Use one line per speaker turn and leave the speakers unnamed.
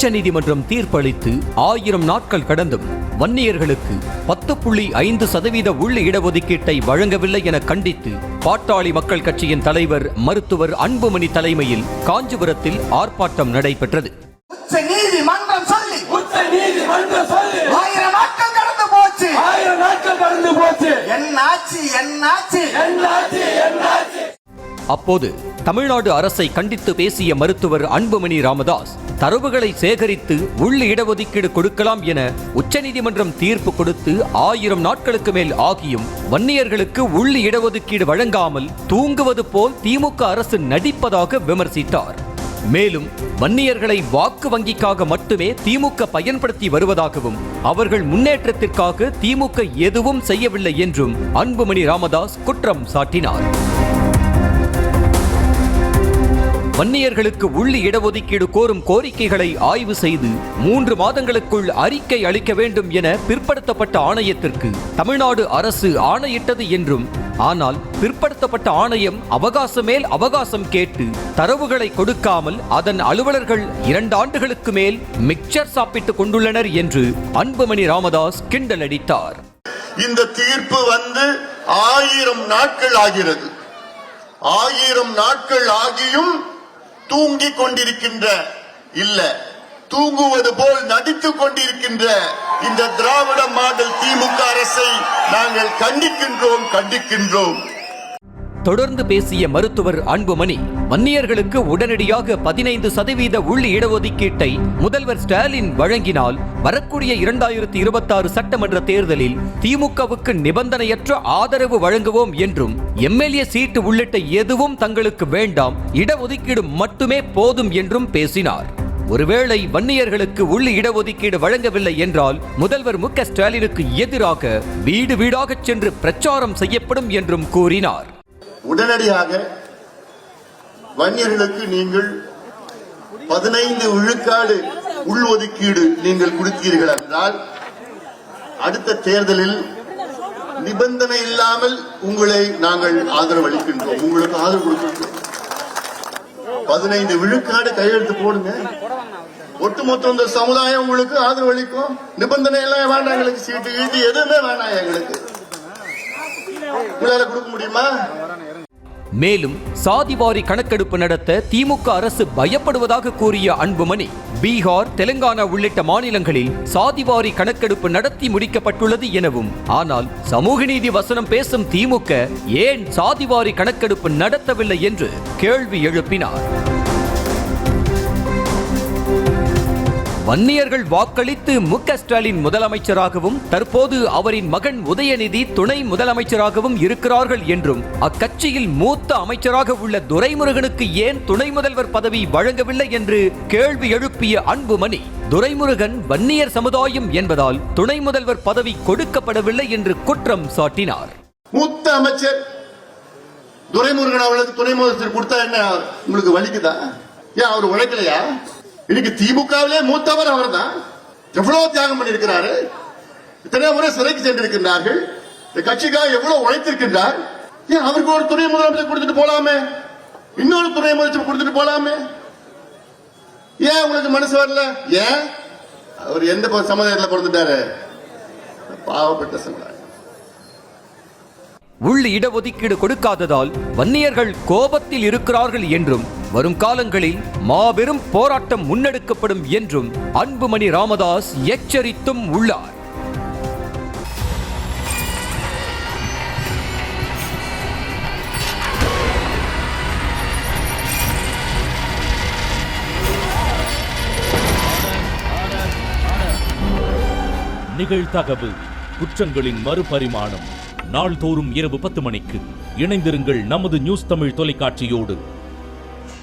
உச்சநீதிமன்றம் தீர்ப்பளித்து 1000 நாட்கள் கடந்தும் வன்னியர்களுக்கு 10.5% உள்ள இடஒதுக்கீட்டை வழங்கவில்லை என கண்டித்து பாட்டாளி மக்கள் கட்சியின் தலைவர் மருத்துவர் அன்புமணி தலைமையில் காஞ்சிபுரத்தில் ஆர்ப்பாட்டம் நடைபெற்றது.
உச்சநீதிமன்றம் சொல்லி 1000 நாட்கள் கடந்து போச்சு. என்னாச்சு?
அப்போது தமிழ்நாடு அரசை கண்டித்து பேசிய மருத்துவர் அன்புமணி ராமதாஸ், தரவுகளை சேகரித்து உள்ள இடஒதுக்கீடு கொடுக்கலாம் என உச்சநீதிமன்றம் தீர்ப்பு கொடுத்து 1000 நாட்களுக்கு மேல் ஆகியும் வன்னியர்களுக்கு உள்ள இடஒதுக்கீடு வழங்காமல் தூங்குவது போல் திமுக அரசு நடிப்பதாக விமர்சித்தார். மேலும் வன்னியர்களை வாக்கு வங்கிக்காக மட்டுமே திமுக பயன்படுத்தி வருவதாகவும் அவர்கள் முன்னேற்றத்திற்காக திமுக எதுவும் செய்யவில்லை என்றும் அன்புமணி ராமதாஸ் குற்றம் சாட்டினார். வன்னியர்களுக்கு உள்ள இடஒதுக்கீடு கோரும் கோரிக்கைகளை ஆய்வு செய்து 3 மாதங்களுக்குள் அறிக்கை அளிக்க வேண்டும் என பிற்படுத்தப்பட்ட ஆணையத்திற்கு தமிழ்நாடு அரசு ஆணையிட்டது என்றும், ஆனால் பிற்படுத்தப்பட்ட ஆணையம் அவகாசம் மேல் அவகாசம் கேட்டு தரவுகளை கொடுக்காமல் அதன் அலுவலர்கள் 2 ஆண்டுகளுக்கு மேல் மிக்சர் சாப்பிட்டுக் கொண்டுள்ளனர் என்று அன்புமணி ராமதாஸ் கிண்டல் அடித்தார்.
இந்த தீர்ப்பு வந்து 1000 நாட்கள் ஆகிறது. 1000 நாட்கள் ஆகியும் தூங்கிக் கொண்டிருக்கின்ற தூங்குவது போல் நடித்துக் கொண்டிருக்கின்ற இந்த திராவிட மாடல் திமுக அரசை நாங்கள் கண்டிக்கின்றோம்.
தொடர்ந்து பேசிய மருத்துவர் அன்புமணி, வன்னியர்களுக்கு உடனடியாக 15% உள்ள இடஒதுக்கீட்டை முதல்வர் ஸ்டாலின் வழங்கினால் வரக்கூடிய 2026 சட்டமன்ற தேர்தலில் திமுகவுக்கு நிபந்தனையற்ற ஆதரவு வழங்குவோம் என்றும், எம்எல்ஏ சீட்டு உள்ளிட்ட எதுவும் தங்களுக்கு வேண்டாம், இடஒதுக்கீடு மட்டுமே போதும் என்றும் பேசினார். ஒருவேளை வன்னியர்களுக்கு உள்ள இடஒதுக்கீடு வழங்கவில்லை என்றால் முதல்வர் மு க ஸ்டாலினுக்கு எதிராக வீடு வீடாக சென்று பிரச்சாரம் செய்யப்படும் என்றும் கூறினார்.
உடனடியாக வன்னியர்களுக்கு நீங்கள் 15 விழுக்காடு உள்ஒதுக்கீடு நீங்கள் கொடுத்தீர்கள் என்றால் அடுத்த தேர்தலில் நிபந்தனை இல்லாமல் உங்களை நாங்கள் ஆதரவு அளிக்கின்றோம், உங்களுக்கு ஆதரவு கொடுக்கின்றோம். 15 விழுக்காடு கையெழுத்து போடுங்க, ஒட்டுமொத்த இந்த சமுதாயம் உங்களுக்கு ஆதரவு அளிக்கும். நிபந்தனை எல்லாம் வேண்டாம், எங்களுக்கு சீட்டு கீட்டு எதுவுமே வேண்டாம், எங்களுக்கு உங்களால கொடுக்க முடியுமா?
மேலும் சாதிவாரி கணக்கெடுப்பு நடத்த திமுக அரசு பயப்படுவதாக கூறிய அன்புமணி, பீகார், தெலுங்கானா உள்ளிட்ட மாநிலங்களில் சாதிவாரி கணக்கெடுப்பு நடத்தி முடிக்கப்பட்டுள்ளது எனவும், ஆனால் சமூக நீதி வசனம் பேசும் திமுக ஏன் சாதிவாரி கணக்கெடுப்பு நடத்தவில்லை என்று கேள்வி எழுப்பினார். வன்னியர்கள் வாக்களித்து மு க ஸ்டாலின் முதலமைச்சராகவும் தற்போது அவரின் மகன் உதயநிதி துணை முதலமைச்சராகவும் இருக்கிறார்கள் என்றும், அக்கட்சியில் மூத்த அமைச்சராக உள்ள துரைமுருகனுக்கு ஏன் துணை முதல்வர் பதவி வழங்கவில்லை என்று கேள்வி எழுப்பிய அன்புமணி, துரைமுருகன் வன்னியர் சமுதாயம் என்பதால் துணை முதல்வர் பதவி கொடுக்கப்படவில்லை என்று குற்றம் சாட்டினார்.
மூத்த அமைச்சர் துரைமுருகன் அவர்களுக்கு துணை முதலமைச்சர் கொடுத்தா என்ன உங்களுக்கு வலிக்குதா? ஏன் அவர் உழைக்கலையா? இன்னைக்கு திமுகவிலே மூத்தவர் அவர் தான். எவ்வளவு தியாகம் பண்ணியிருக்கிறாரு, இத்தனை முறை சிறைக்கு சென்றிருக்கிறார்கள், இந்த கட்சிக்காக எவ்வளவு உழைத்திருக்கின்றார். ஏன் அவருக்கு ஒரு துணை முதலமைச்சர் கொடுத்துட்டு போலாமே, இன்னொரு துணை முதலமைச்சர் கொடுத்துட்டு போலாமே? ஏன் உங்களுக்கு மனசு வரல? ஏன் அவர் எந்த சமுதாயத்தில் பிறந்துட்டாரு? பாவப்பட்ட சமுதாயம்.
உள்ள இடஒதுக்கீடு கொடுக்காததால் வன்னியர்கள் கோபத்தில் இருக்கிறார்கள் என்றும், வரும் காலங்களில் மாபெரும் போராட்டம் முன்னெடுக்கப்படும் என்றும் அன்புமணி ராமதாஸ் எச்சரித்தும் உள்ளார்.
நிகழ்தகவு குற்றங்களின் மறுபரிமாணம் நாள்தோறும் இரவு 10 மணிக்கு இணைந்திருங்கள் நமது நியூஸ் தமிழ் தொலைக்காட்சியோடு.